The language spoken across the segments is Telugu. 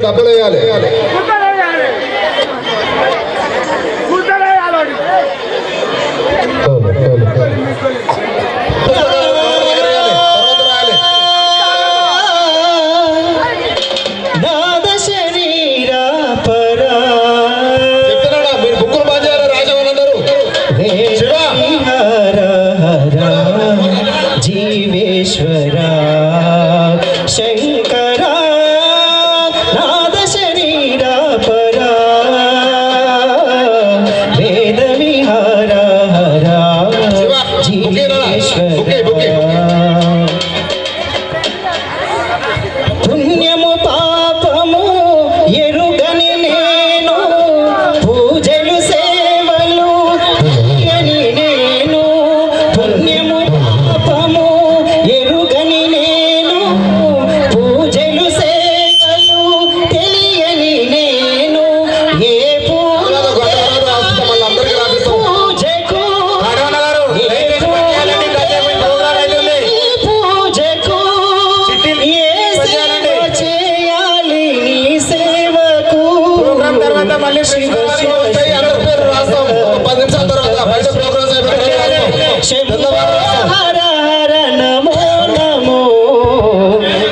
డబ్బులు వేయాలి.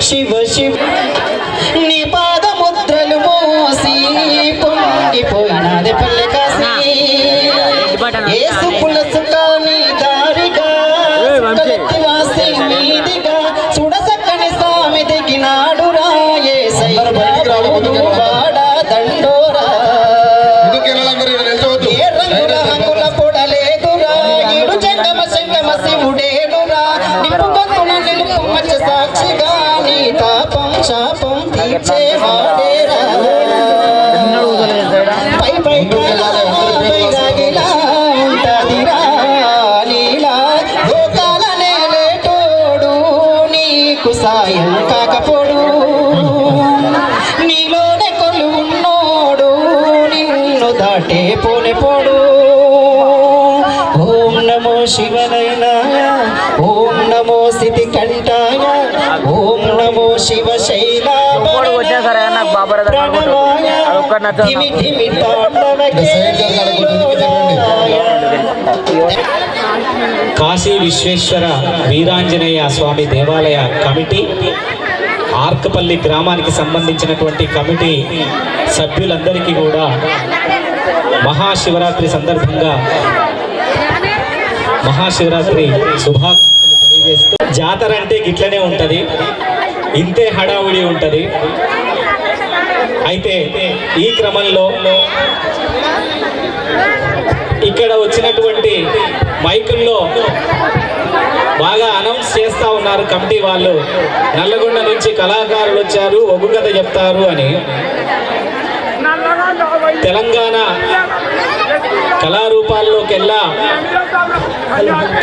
శివ శివ నీ పాదముద్రలు మోసి పొంగిపోయినది పల్లె కాసి ఏసు పులసు కాని దారిగా వాసి మీదిగా చూడసక్కని స్వామి దిగినాడు రాయే వాడా దండోరా ఏ రంగుల రంగుల పొడలేదురా ఇడు జంగమ శంగమ శివుడేనురా నిప్పుగొంతున నిలుపు మచ్చ సాక్షిగా నీ తాపం శాపం తీర్చేవాడేరా పై పైగా ఉంటదిరా లీలా లోకాల నేలేటోడు నీకు సాయం కాకపోడు నీలోనే కొలు ఉన్నోడు నిన్ను దాటే పోనే పోడు ఓం నమో శివనైనాయ ఓం నమో స్థితి కంఠాయ ఓం నమో శివ కాశీ విశ్వేశ్వర వీరాంజనేయ స్వామి దేవాలయ కమిటీ, ఆర్కపల్లి గ్రామానికి సంబంధించినటువంటి కమిటీ సభ్యులందరికీ కూడా మహాశివరాత్రి సందర్భంగా మహాశివరాత్రి శుభాకాంక్షలు తెలియజేస్తూ, జాతర అంటే గిట్లనే ఉంటుంది, ఇంతే హడావుడి ఉంటుంది. అయితే ఈ క్రమంలో ఇక్కడ వచ్చినటువంటి మైకుల్లో బాగా అనౌన్స్ చేస్తూ ఉన్నారు కమిటీ వాళ్ళు, నల్లగొండ నుంచి కళాకారులు వచ్చారు, ఒగ్గు కథ చెప్తారు అని. తెలంగాణ కళారూపాల్లోకెల్లా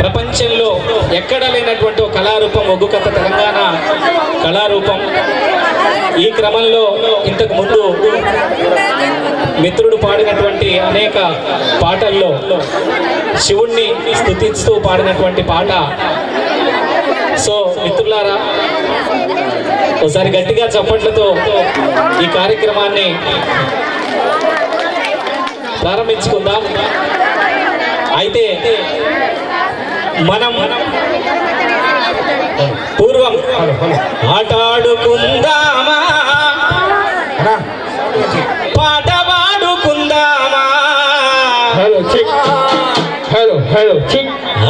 ప్రపంచంలో ఎక్కడ లేనటువంటి ఒక కళారూపం ఒగ్గు కథ, తెలంగాణ కళారూపం. ఈ క్రమంలో ఇంతకు ముందు మిత్రుడు పాడినటువంటి అనేక పాటల్లో శివుణ్ణి స్తుతిస్తూ పాడినటువంటి పాట. సో మిత్రులారా, ఒకసారి గట్టిగా చప్పట్లతో ఈ కార్యక్రమాన్ని ప్రారంభించుకుందాం. అయితే మనం పూర్వం ఆటాడుకుందామా, పాట పాడుకుందామా,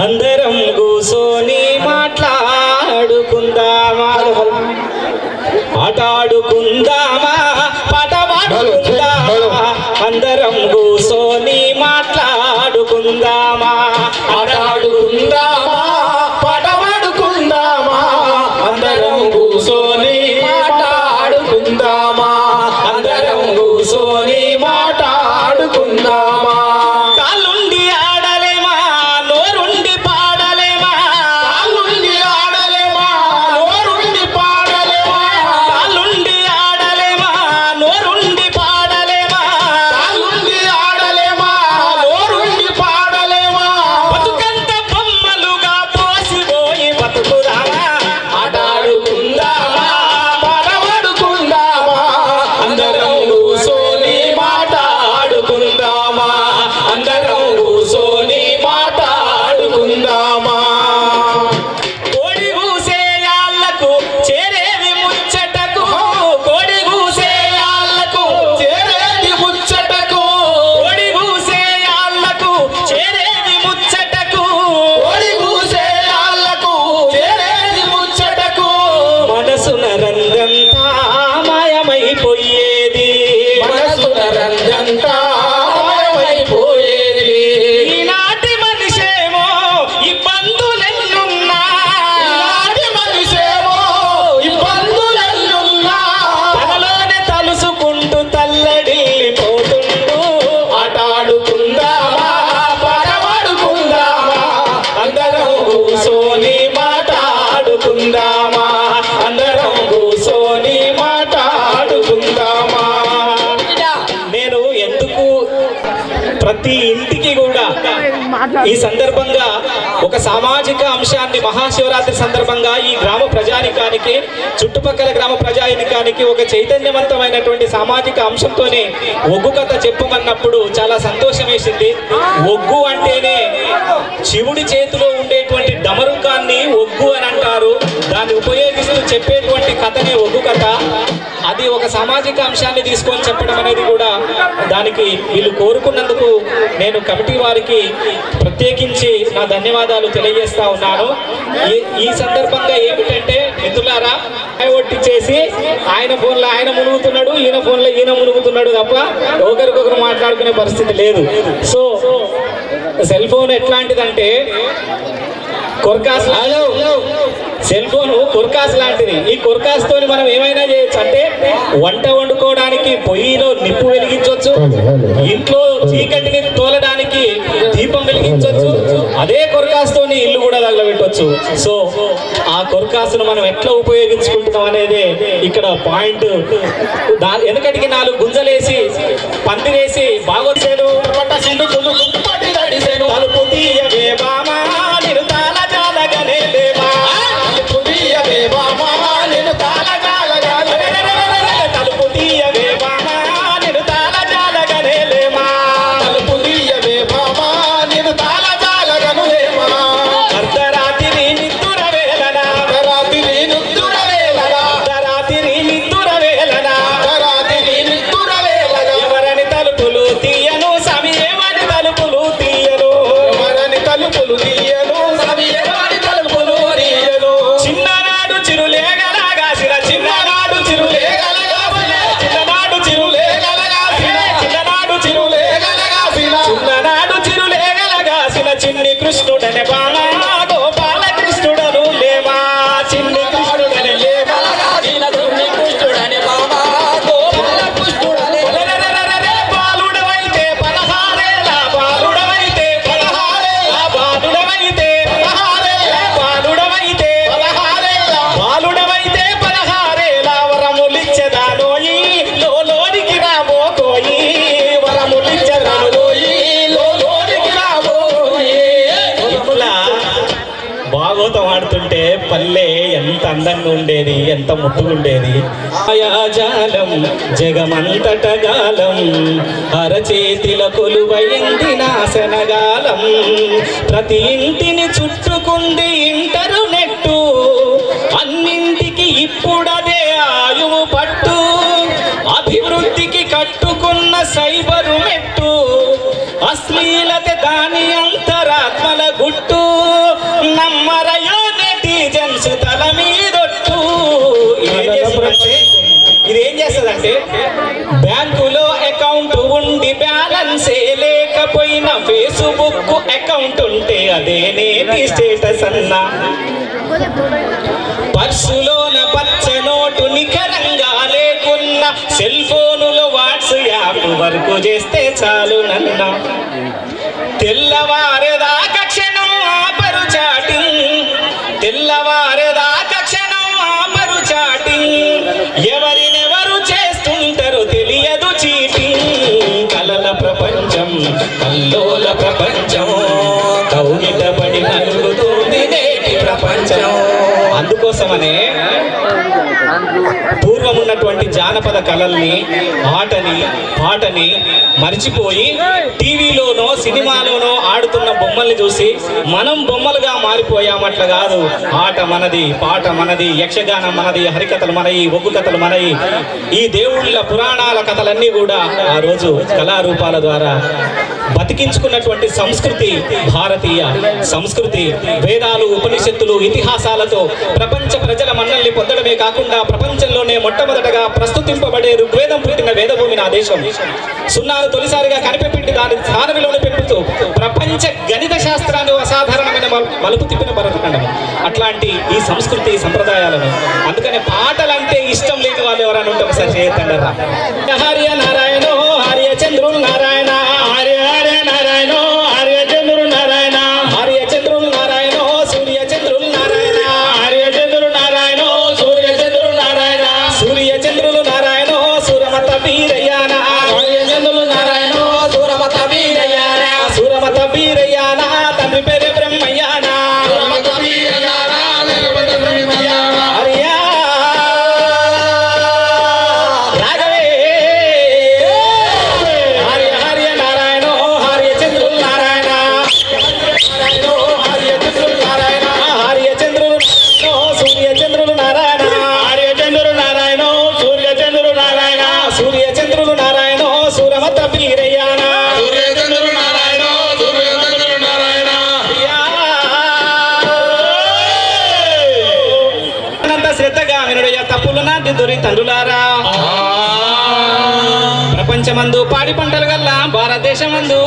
అందరం కూసోని మాట్లాడుకుందామా, ఆటాడుకుందామా, పాట పాడుకుందామా, అందరం కూసోని మాట్లాడుకుందామా, ఆటాడుకుందామా, పాట పాడుకుందామా, అందరం కూసోని మాట్లాడుకుందామా, అందరం కూసోని మాట్లాడుకుందామా. కాలుండి ఆడలేమా, నోరుండి పాడలేమా, కాలుండి ఆడలేమా, నోరుండి పాడలేమా, కాలుండి ఆడలేమా, నోరుండి పాడలేమా, కాలుండి ఆడలేమా, నోరుండి పాడలేమా, ప్రతి ఇంటికి కూడా ఈ సందర్భంగా ఒక సామాజిక అంశాన్ని మహాశివరాత్రి సందర్భంగా ఈ గ్రామ ప్రజానికానికి, చుట్టుపక్కల గ్రామ ప్రజానికానికి ఒక చైతన్యవంతమైనటువంటి సామాజిక అంశంతోనే ఒగ్గు కథ చెప్పమన్నప్పుడు చాలా సంతోషం వేసింది. ఒగ్గు అంటేనే శివుడి చేతిలో ఉండేటువంటి డమరుకాన్ని ఒగ్గు అని అంటారు. దాన్ని ఉపయోగిస్తూ చెప్పేటువంటి కథనే ఒగ్గు కథ. అది ఒక సామాజిక అంశాన్ని తీసుకొని చెప్పడం అనేది కూడా దానికి వీళ్ళు కోరుకున్నందుకు నేను కమిటీ వారికి ప్రత్యేకించి నా ధన్యవాదాలు తెలియజేస్తా ఉన్నాను. ఈ సందర్భంగా ఏమిటంటే మిత్రులారా, ఒట్టించేసి ఆయన ఫోన్లో ఆయన మునుగుతున్నాడు, ఈయన ఫోన్లో ఈయన మునుగుతున్నాడు తప్ప ఒకరికొకరు మాట్లాడుకునే పరిస్థితి లేదు. సో సెల్ ఫోన్ ఎట్లాంటిదంటే కొర్కాస్, సెల్ ఫోన్ కొర్కాస్ లాంటిది. ఈ కొర్కాస్ తోని మనం ఏమైనా చేయొచ్చు అంటే వంట వండుకోవడానికి పొయ్యిలో నిప్పు వెలిగించవచ్చు, ఇంట్లో చీకటిని తోలడానికి దీపం వెలిగించవచ్చు, అదే కొర్కాస్ తోని ఇల్లు కూడా తగలబెట్టవచ్చు. సో ఆ కొర్కాసును మనం ఎట్లా ఉపయోగించుకుంటున్నాం అనేది ఇక్కడ పాయింట్. వెనకటికి 4 గుంజలేసి పందిరేసి బాగొచ్చాడు ఆడుతుంటే పల్లె ఎంత అందంగా ఉండేది, ఎంత ముద్దుగుండేది. మాయాజాలం జగమంతట గాలం, అరచేతిల కొలువైంది నాశనగాలం. ప్రతి ఇంటిని చుట్టుకుంది ఇంటర్నెట్టు, అన్నింటికి ఇప్పుడదే ఆయువు పట్టు. అభివృద్ధికి కట్టుకున్న సైబరు మెట్టు, అశ్లీలత దాని అంతరాత్మల గుట్టు. నమ్మరయో నెటిజన్స్ తల మీదొట్టు. ఇదేం చేస్తుందంటే బ్యాంకులో అకౌంట్ ఉండి బ్యాలెన్సే లేకపోయినా ఫేస్బుక్ అకౌంట్ ఉంటే అదే నేటి స్టేటస్ అన్నా. పర్సులోన పచ్చ నోటు నిఖరంగా లేకున్న సెల్ ఫోనులో వాట్సాప్ వరకు చేస్తే చాలు నన్న. తెల్లవారేదాకా క్షణం ఆపరు చాటింగ్, తెల్లవారేదాకా క్షణం ఆపరు చాటింగ్. ఎవరినెవరు చేస్తుంటారో తెలియదు చీటింగ్. కలల ప్రపంచం కల్లోల ప్రపంచం, కౌగిట పడి నలుగుతుంది నేటి ప్రపంచం. అందుకోసమనే పూర్వం ఉన్నటువంటి జానపద కళల్ని, ఆటని, పాటని మర్చిపోయి టీవీలోనో సినిమాలోనో ఆడుతున్న బొమ్మల్ని చూసి మనం బొమ్మలుగా మారిపోయామట్ల కాదు. ఆట మనది, పాట మనది, యక్షగానం మనది, హరికథలు మనయి, ఒగ్గు కథలు మనయి. ఈ దేవుళ్ళ పురాణాల కథలన్నీ కూడా ఆ రోజు కళారూపాల ద్వారా బతికించుకున్నటువంటి సంస్కృతి భారతీయ సంస్కృతి. వేదాలు, ఉపనిషత్తులు, ఇతిహాసాలతో ప్రపంచ ప్రజల మన్నల్ని పొందడమే కాకుండా ప్రపంచంలోనే మొట్టమొదటగా ప్రస్తుతింపబడే ఋగ్వేదం పుట్టిన వేదభూమి నా దేశం. సున్నాను తొలిసారిగా కనిపెట్టి దాని స్థాన విలువను పెంపుతూ ప్రపంచ గణిత శాస్త్రాన్ని అసాధారణమైన మలుపు తిప్పిన భరతఖండము. అట్లాంటి ఈ సంస్కృతి సంప్రదాయాలను, అందుకనే పాటలంటే ఇష్టం లేని వాళ్ళు ఎవరైనా ఉంటే ఒకసారి చేయతండరా. హర్య నారాయణ, హర్య చంద్రులు నారాయణ, హర్య హర్య నారాయణ, హర్య చంద్రులు నారాయణ, హర్య చంద్రులు నారాయణ, సూర్య చంద్రులు నారాయణ, హర్య చంద్రులు నారాయణ, సూర్య చంద్రులు నారాయణ, సూర్య చంద్రులు నారాయణ, సూరమత వీరయ్య, హర్య చంద్రులు నారాయణ, సూరమత వీరయ్య. ప్రపంచమందు పాడి పంటలు గల్ల భారతదేశమందు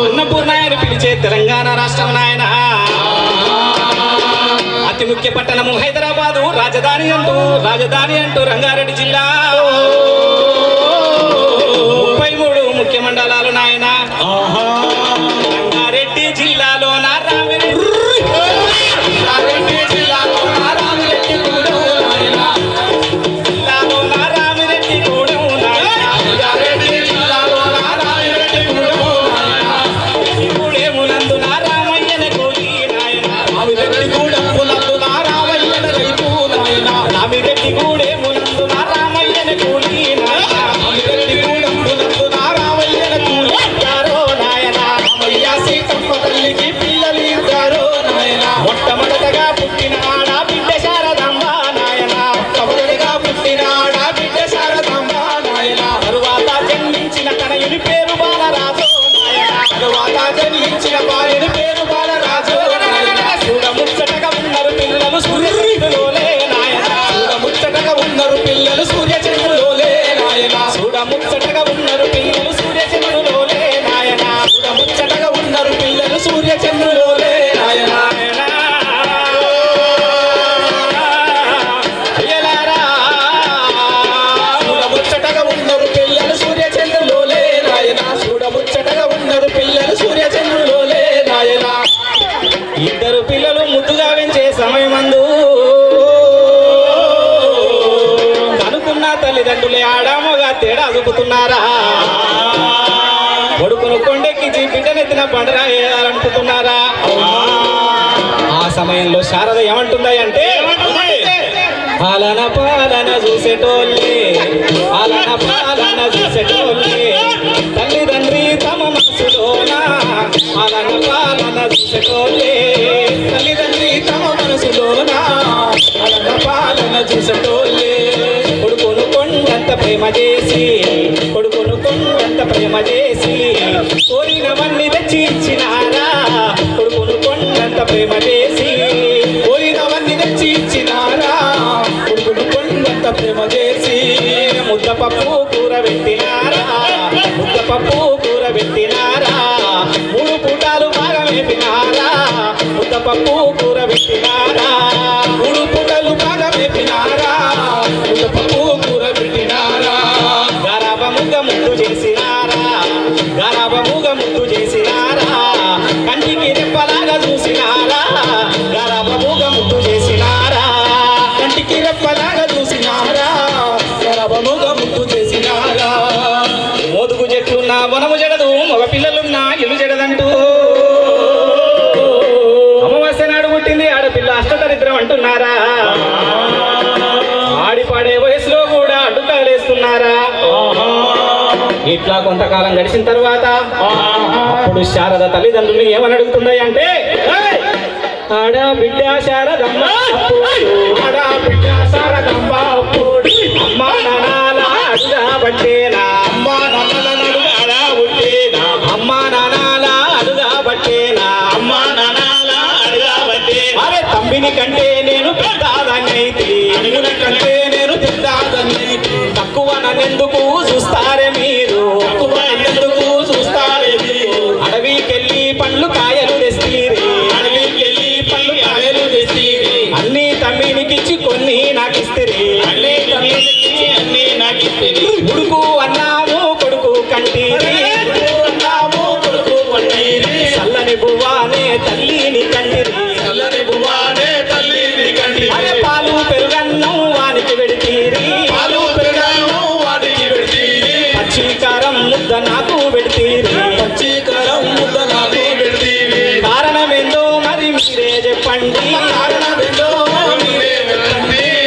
అన్నపూర్ణాయని పిలిచే తెలంగాణ రాష్ట్రం నాయన అతి ముఖ్య పట్టణము హైదరాబాదు రాజధాని అంటూ రంగారెడ్డి జిల్లా 33 ముఖ్య మండలాలు నాయన రంగారెడ్డి జిల్లాలో ఇద్దరు పిల్లలు ముద్దుగా పెంచే సమయమందు కనుకున్న తల్లిదండ్రులే ఆడామోగా తేడా అదుపుతున్నారా కొడుకును కొండెక్కించి బిడ్డనెత్తిన బండరా వేయాలనుకుంటున్నారా ఆ సమయంలో శారద ఏమంటుందా అంటే పాలన చూసేటోళ్ళే తల్లిదండ్రి తమ మనసులోన పాలన చూసేటోళ్ళే తల్లిదండ్రి తమ మనసులోన పాలన చూసేటోళ్ళే కొడుకును కొండంత ప్రేమ చేసి కోరినవన్నీ తెచ్చి ఇచ్చినారా కొడుకును కొండంత ప్రేమ చేసి కోరినవన్నీ తెచ్చి ఇచ్చినారా కొడుకును కొండంత ప్రేమ చేసి ముద్దపప్పు కూర పెట్టినారా 3 పూటాలు బాగా మేపినారా ముద్దపప్పు కూర పెట్టినారా 3 పూటలు బాగా మేపినారా ముద్దపప్పు కూర పెట్టినారా గరబముగ ముద్దు చేసినారా కంటికి రెప్పలాగా చూసినారా గరబముగ ముద్దు చేసినారా కంటికి రెప్పలాగా చూసినారా గరబముగ ముద్దు చేసినారా మోదుగు చెట్లున్న వనము జడదు మగ పిల్లలున్న ఇల్లు జడదంటూ అమావాస్య నాడు పుట్టింది ఆడపిల్ల అష్టదరిద్రం అంటున్నారా ఆడిపాడే వయసులో కూడా అడ్డుకాలేస్తున్నారా ఇట్లా కొంతకాలం గడిచిన తర్వాత అప్పుడు శారద తల్లిదండ్రులు ఏమని అడుగుతున్నాయి అంటే ఆడబిడ్డ శారదమ్మ అమ్మా నాన్నల అడుగా బట్టేనా అరే తంబిని కంటే నేను పెద్దాదన్నైతే తక్కువ నన్నెందుకు చూస్తారే మీరు అడవికెళ్ళి పండ్లు కాయలు తెస్తీరే అన్ని తమ్మినికిచ్చి కొన్ని నాకిస్తేరే ఉడుకు అన్నాము కొడుకు కంటీరి చల్లని బువ్వానే తల్లిని కంటిరి అరే పాలు పెరుగన్నం వానికి పెడితీరి పచ్చికారం ముద్ద నాకు పెడితీరి కారణమేందో మరి మీరే చెప్పండి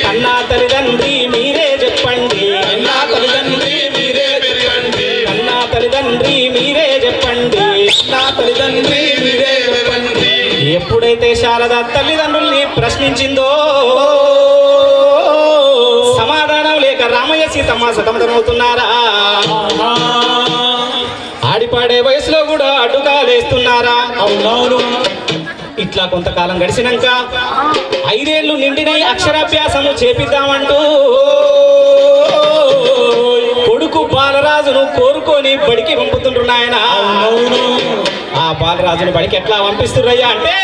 కన్నా తల్లిదండ్రి మీరే చెప్పండి ఎప్పుడైతే శారద తల్లిదండ్రుల్ని ప్రశ్నించిందో సమాధానం లేక రామయ్య సీతమ్మ సతమతమవుతున్నారా ఆడిపాడే వయసులో కూడా అడ్డుకాలేస్తున్నారా అవునవును ఇట్లా కొంతకాలం గడిచినాక 5 ఏళ్ళు నిండినై అక్షరాభ్యాసము చేపిద్దామంటూ కొడుకు బాలరాజును కోరుకొని బడికి పంపుతుండ్రు నాయన. ఆ బాలరాజును బడికి ఎట్లా పంపిస్తుర్రయ్యా అంటే,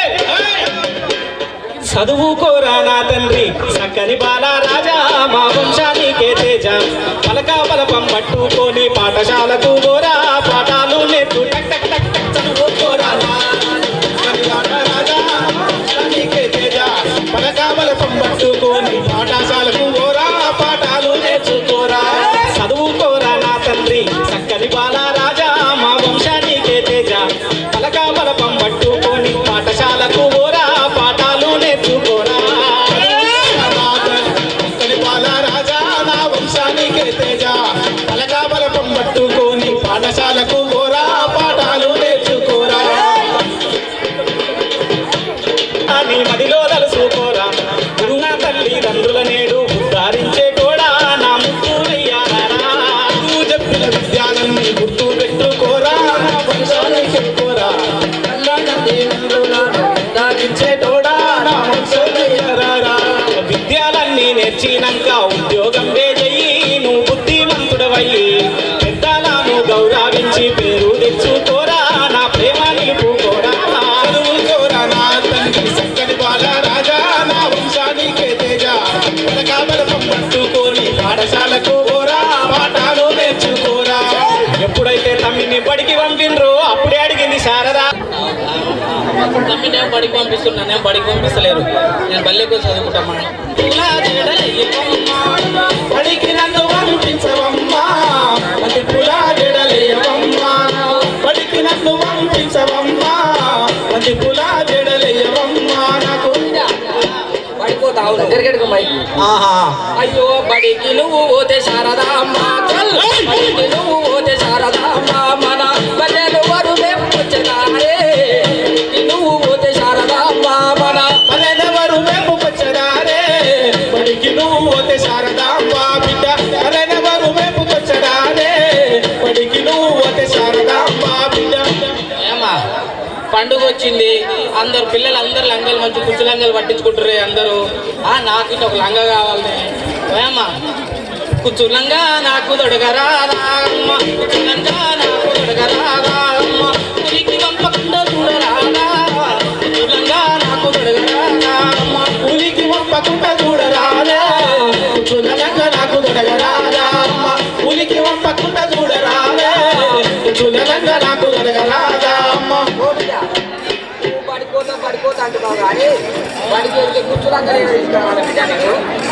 చదువుకోరా నా తండ్రి చక్కని బాలరాజా, మా వంశానికే తేజ, పలకా బలపం పట్టుకొని పాఠశాలకు పోరా, పాఠాలు నేర్చు టక్ టక్ టక్ టక్. చదువుకోరా చక్కని బాలరాజా, వంశానికే తేజ, పలకా బలపం పట్టుకొని పాఠశాలకు పోరా, పాఠాలు నేర్చుకోరా. చదువుకోరా నా తండ్రి చక్కని బాలరాజా, మా వంశానికే తేజ, పలకా బలపం పట్టుకొని పాఠశాలకు పోరా, పాఠాలు నేర్చుకోరా. చక్కని బాలరాజా, నా వంశానికే తేజ, పలకా బలపం పట్టుకొని పాఠశాలకు పోరా, పాఠాలు నేర్చుకోరా. నీ మదిలో తలుసుకోరా, గురునా తల్లిదండ్రుల నేడు ఉద్ధరించే తోడా, నా ముద్దులయ్యారా. నువ్వు చెప్పిన విద్యాలన్నీ గుర్తు పెట్టుకోరా, నా వంశానికి కోరా, ఉద్ధరించే తోడా, నా వంశాలయ్యారా. విద్యాలన్నీ నేర్చినాక ఉద్యోగం చెయ్యి, నువ్వు బుద్ధిమంతుడవయ్యి పెద్దలను గౌరవించి పేరు తెచ్చుకోరా, నా ప్రేమ నిలుపుకోరా. చదువుకోరా నా తండ్రి చక్కని బాలరాజా, నా వంశానికే తేజ, పలకా బలపం పట్టుకొని పాఠశాలకు పోరా, పాఠాలు నేర్చుకోరా. ఎప్పుడైతే తమ్మిని బడికి పంపిండ్రో అప్పుడే అడిగింది శారదా, తమ్మి నేను బడికి పంపిస్తున్నా, నేను బడికి పంపిస్తలేరు, నేను బల్లెకు చదువుకుంటామా. బడికి నన్ను పంపించవమ్మా, అది పులా జడలేయవమ్మా, బడికి నన్ను పంపించవమ్మా, అది పులా జడలేయవమ్మా. నాకు పడిపోతావు దగ్గరికి మైక్. అయ్యో బడికి నువ్వు పోతే శారదామ్మ, బడికి నువ్వు పోతే శారదామ్మ, మన బల్లెలు వరుదే వచ్చేదారే. నువ్వు పోతే శారదామ్మ, మన పలెనెవరు మేపుకొచ్చడారే, బడికి నువ్వు పోతే శారదాంబ బిడ్డ, పలెనెవరు మేపుకొచ్చడారే, బడికి నువ్వు పోతే శారదాంబ బిడ్డ. ఏమ్మా పండుగ వచ్చింది, అందరు పిల్లలు అందరు లంగాలు మంచి కుచ్చు లంగాలు పట్టించుకుంటారు అందరూ. నాకు ఇట్లా ఒక లంగా కావాలి. ఏమ్మా కుచ్చు లంగా నాకు దొడగరాదా అమ్మ, కుచ్చు లంగా నాకు దొడగరాదా అమ్మ, ఉలికి పంపకుండా చూడరాదా, కుచ్చు లంగా నాకు దొడగరాదా అమ్మ, ఉలికి వంపకుండా చూడరాదా, చులనంగా నాకు దొరకరాదా అమ్మ, ఉలికి వంపకుండా చూడరాదా, చులనంగా నాకు దొరకరాదా అమ్మ. పడిపోతా అంటున్నావు కానీ వాడికి కూర్చున్నాక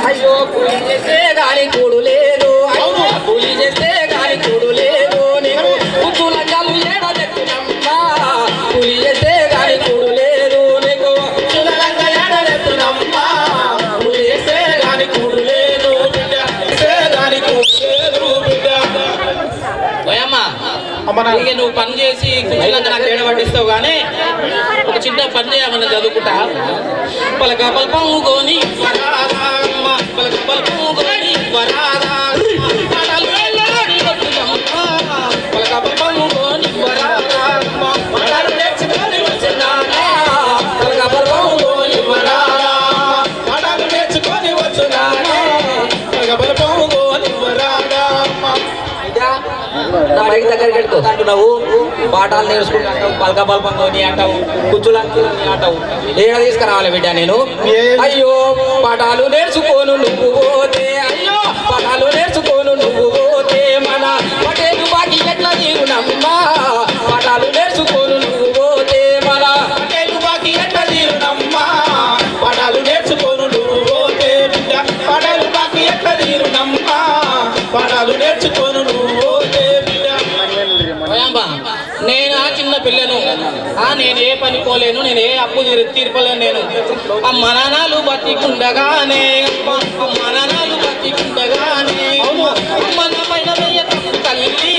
అయ్యో కూలి చేస్తే గాలి కూడు లేదు, అయ్యో కూలి చేస్తే గాలి కూడు లేదు, నేను కూర్చున్నాలు ఏడదెత్తునమ్మా, కూలి చేస్తే గాలి కూడు లేదు, నీకు చులనంగా ఏడనెత్తునమ్మా, కూలి చేస్తే గాని కూడు లేదు బిడ్డ, చేస్తే గాని కూడు లేదు బిడ్డ. పోయమ్మా ఇక నువ్వు పని చేసి కూర్చున్నాక నాకు ఏడ పట్టిస్తావు కానీ ఒక చిన్న పని చేయమని చదువుకుంటా. పలక పల్పము గోని వరాదామ్మ, పలక పల్పము గోని వరాదామ్మ, పాటలు వెళ్ళాడి వద్దుదమ్మ, పలక పల్పము గోని వరాదామ్మ, పాటలు నేర్చుకొని వచ్చినానా, పలక పల్పము గోని వరాదామ్మ, పాఠాలు నేర్చుకొని వచ్చునానా, పలకబలపము గోని వరాదామ్మ. నా మైక్ దగ్గరికి వెళ్తూ అంటున్నావు, పాఠాలు నేర్చుకుంటావు, పలక పల్పంతోని అంటావు, కుచ్చులంతోని అంటావు, ఏడ తీసుకురావాలి బిడ్డ నేను. అయ్యో పాఠాలు నేర్చుకోను నువ్వు పోతే, అయ్యో పాఠాలు నేర్చుకోను నువ్వు పోతే, మన పటేలు బాకి ఎట్లా తీరునమ్మా, పాఠాలు నేర్చుకోను నువ్వు పోతే, మన పటేలు బాకి ఎట్ట తీరునమ్మా, పాఠాలు నేర్చుకోను నువ్వు పోతే బిడ్డ, పాఠాలు బాకి ఎట్ట తీరునమ్మా, పాఠాలు నేర్చుకోను నువ్వు పోతే బిడ్డ. నేను ఆ చిన్న పిల్లను, నేను ఏ పని పోలేను, నేను ఏ అప్పు తీర్పలేను. నేను అమ్మ నాన్నలు బతికుండగానే, అమ్మ నాన్నలు బతికుండగానే, అమ్మ నా పైన వెయ్య తప్పు తల్లి,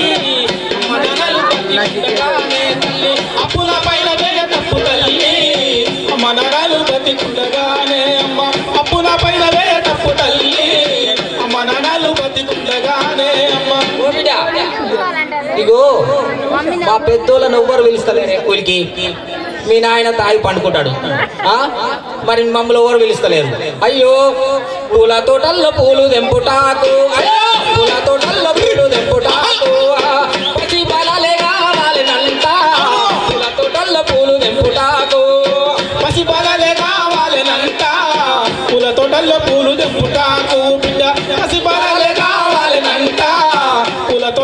అమ్మ నాన్నలు బతికుండగానే తల్లి, అప్పుల పైన వేయ తప్పు తల్లి, అమ్మ నరాలు బతికుండగానే అమ్మ, అప్పుల పైన వేయ తప్పు తల్లి, అమ్మ నరాలు బతికుండగానే అమ్మ. ఓ బిడ్డ ఇగో మా పెద్దోళ్ళని ఎవ్వరు పిలుస్తలేరు కూలికి, మీ నాయన తాగి పండుకుంటాడు, మరి మమ్మల్ని ఎవరు పిలుస్తలేరు. అయ్యో పూల తోటల్లో పూలు తెంపుటాకు, అయ్యో పూల తోటల్లో పూలు తెంపుటాకు,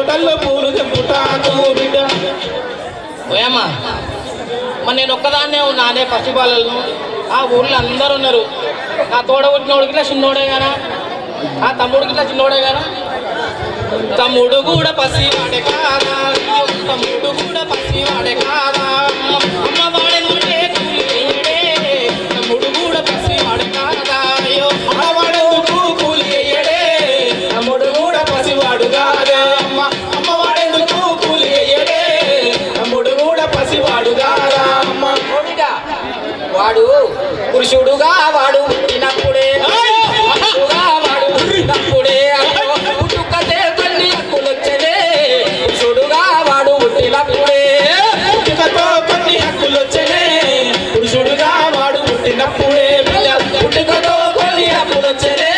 తోటల్లో పూలు తెంపుతాను బిడ్డ. ఓయమ్మా మరి నేను ఒక్కదాన్నే ఉన్నానే పసిబాలను, ఆ ఊళ్ళో అందరు ఉన్నారు. నా తోడ పుట్టినోడికి ఇట్లా చిన్నోడే గానా, ఆ తమ్ముడికి ఇట్లా చిన్నోడే గానా. తమ్ముడు కూడా పసివాడే కాదా, తమ్ముడు కూడా పసివాడే కాదా, అమ్మ వాడెందుకే కూలి వేయడే, తమ్ముడు కూడా పసివాడే కాదా, అయ్యో అమ్మ వాడెందుకు కూలి వేయడే, తమ్ముడు కూడా పసివాడు కాదా, అమ్మ వాడెందుకు కూలి వేయడే, తమ్ముడు కూడా పసివాడు కాదా. అమ్మ వాడు పురుషుడుగా వాడు పుట్టినప్పుడే, పురుషుడుగా వాడు పుట్టినప్పుడే, పుట్టుకతే తల్లి హక్కులొచ్చనే, పురుషుడుగా వాడు పుట్టినప్పుడే, పుట్టుకతో కొన్ని హక్కులొచ్చనే, పురుషుడుగా వాడు పుట్టినప్పుడే, పుట్టుకతో కొన్ని హక్కులొచ్చనే,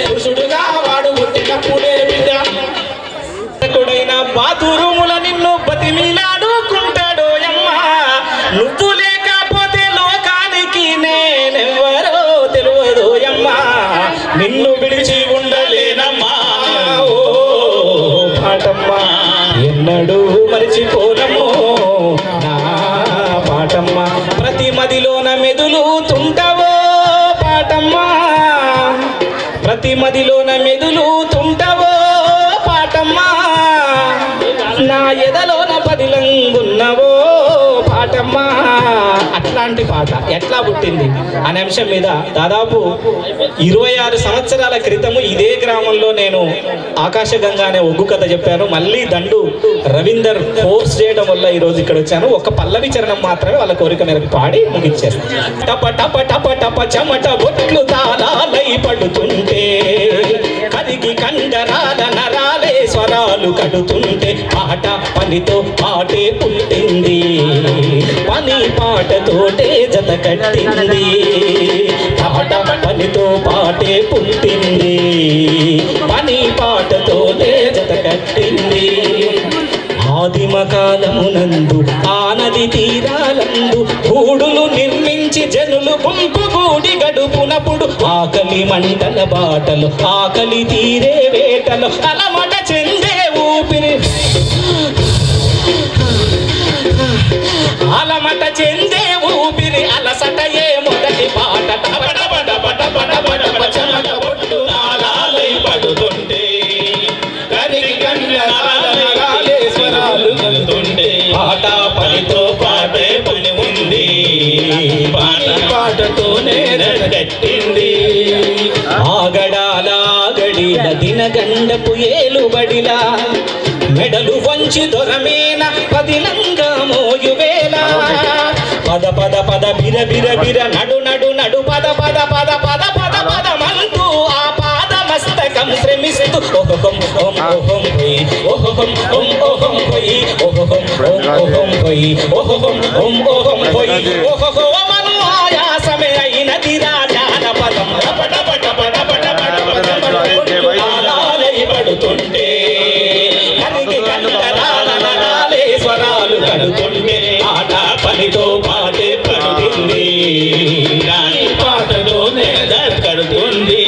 పురుషుడుగా వాడు పుట్టినప్పుడే బిడ్డ. కొడైన బాతురూముల నిన్ను బతిమిలాడుకుంటాడో అమ్మా, నువ్వు లేకపోతే లోకానికి నేనెవ్వరో తెలియదు అమ్మా, నిన్ను విడిచి ఉండలేనమ్మా. ఓ పాటమ్మా ఎన్నడూ మరిచిపోనమ్మో నా పాటమ్మా, ప్రతి మదిలోన మెదులుతుంటావో పాటమ్మా, ప్రతి మదిలోన మెదులుతుంటావో పాటమ్మా, నా ఎదలోన పదిలంగున్నవో పాటమ్మా. అట్లాంటి పాట ఎట్లా పుట్టింది అనే అంశం మీద దాదాపు 26 సంవత్సరాల క్రితము ఇదే గ్రామంలో నేను ఆకాశగంగా అనే ఒగ్గు కథ చెప్పాను. మళ్ళీ దండు రవీందర్ ఫోర్స్ చేయడం వల్ల ఈరోజు ఇక్కడ వచ్చాను. ఒక పల్లవి చరణం మాత్రమే వాళ్ళ కోరిక మేరకు పాడి ముగించారు. టప టప టప టప చెమట బొట్లు తాళాలై పడుతుంటే, కరిగి కండరాల నరాలే స్వరాలు కడుతుంటే, పాట పనితో పాటే పుట్టింది, పని పాటతోటే జత కట్టింది, పాట పనితో పాటే పుట్టింది, పని పాటతోటే జత కట్టింది. ఆదిమ కాలమునందు ఆ నది తీరాలందు గూడులు నిర్మించి జనులు గుంపు గూడి గడుపునప్పుడు, ఆకలి మంటల బాటలు ఆకలి తీరే వేటలు అలమట చెందే ఊపిరి, అలమట చెందే ఊపిరి అలసట ఏ మొదటి పాట. చెమట బొట్టు తాళాలై పడుతుంటే, కరిగి కండరాలే స్వరాలు కలుతుంటే, పాట పనితో పాటే పని ఉంది, పాట పాటతోనే కట్టింది. ఆగడాల ఆగడిల దినగండపు ఏలుబడిలా, మెడలు వంచి దొరమేన పదిలంగా మోయువేళ, పద పద పద బిర బిర బిర నడు నడు నడు పద పద పద పద పద పద మంటూ ఆ పాద మస్తకం శ్రమిస్తూ, ఓహం ఓం ఓహం పోయి, ఓహం ఓం ఓహం పోయి, ఓహం ఓం ఓహం పోయి, ఓహం ఓం ఓహం పోయి, ఓహో మను ఆయాసమే అయినది రాజాన పదం పట పట పట పట పడుతుంటే, కరిగి కండరాల నరాలే స్వరాలు కడుతుంటే, ఆట పనితో పాటే పడుతుంది, రాని పాటలోనే కడుతుంది.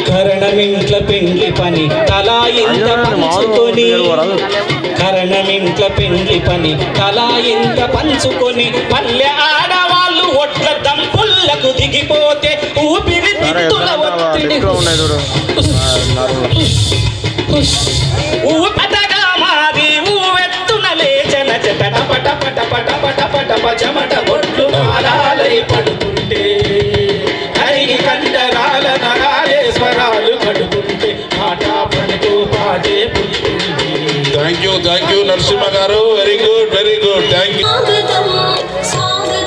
కరణమింట్ల పెండ్లి పని తలా ఇంత పంచుకొని, కరణమింట్ల పెండ్లి పని తలా ఇంత పంచుకొని, పల్లె ఆడవాళ్ళు ఒట్ల దంపుల్లకు దిగిపోతే ఊపిరి తిత్తుల ఒత్తిడి ఊపటగా మారి ఊవెత్తున లేచన చెట పట పట పట పట పట చెమట బొట్లు తాళాలై పడుతుంటే, కరిగి కండరాల నరాలే స్వరాలు కడుతుంటే, పాట పడుతూ పాటే పుట్టింది. థ్యాంక్ యూ నరసింహ గారు, వెరీ గుడ్ థ్యాంక్ యూ. స్వాగతం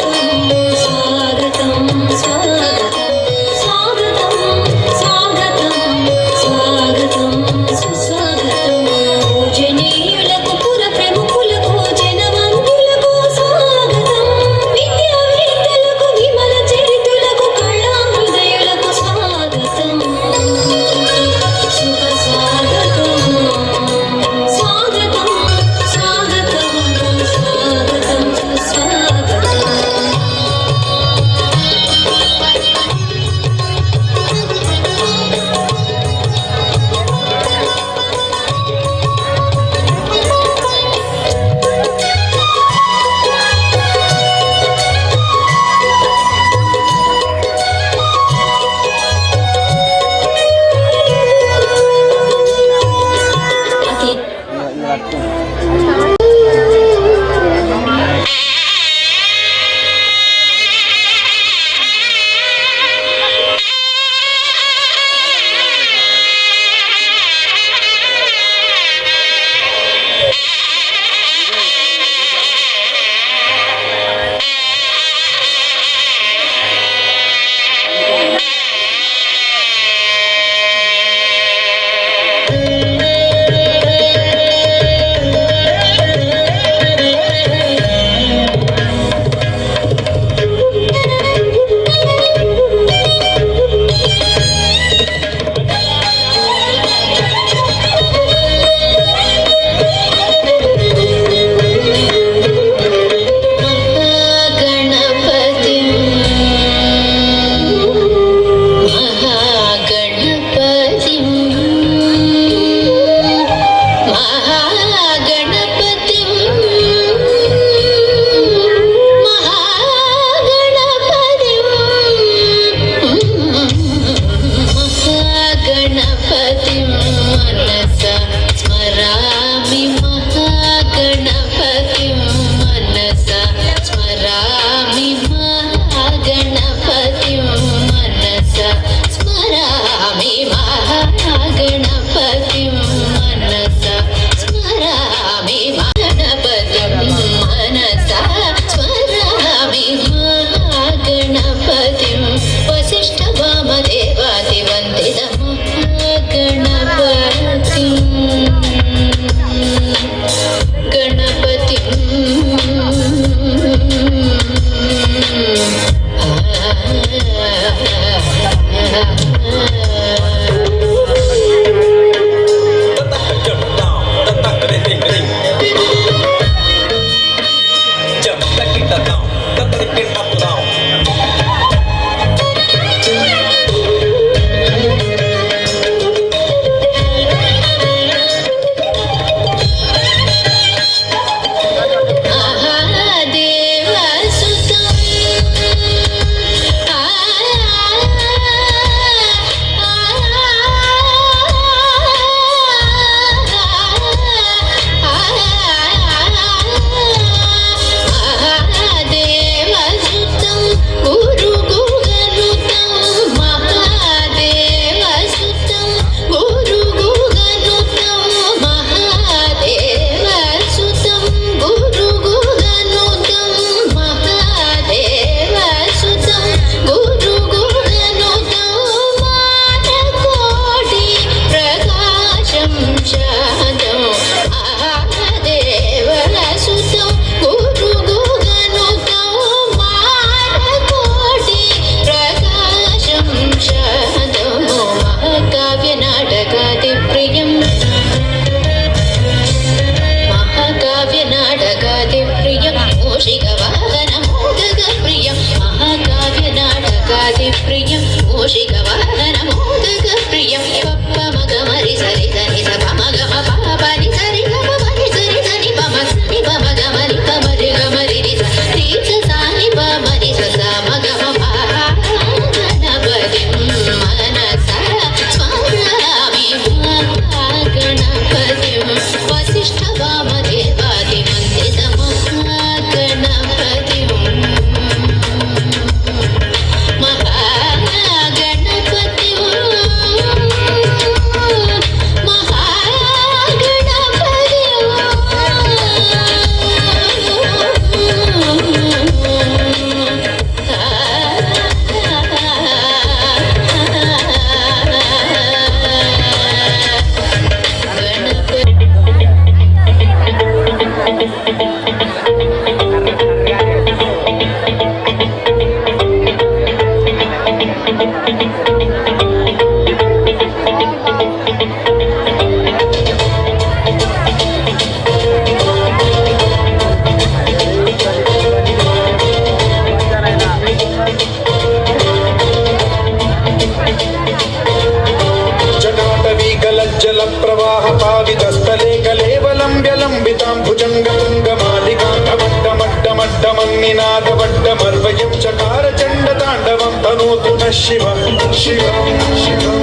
निनादवड्डमर्वयं चकार चण्डताण्डवं तनोतु नः शिवं शिवं शिवं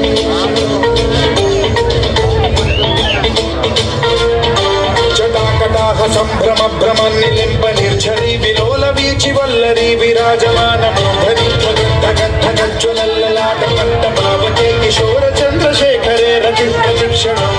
సంభ్రమ భ్రమాన్ని లింప నిర్ఝరి విలోల వీచి వల్లరి విరాజమాన జ్వలల్లలాట పట్ట పావకే కిశోర చంద్రశేఖరే రతి ప్రతిక్షణం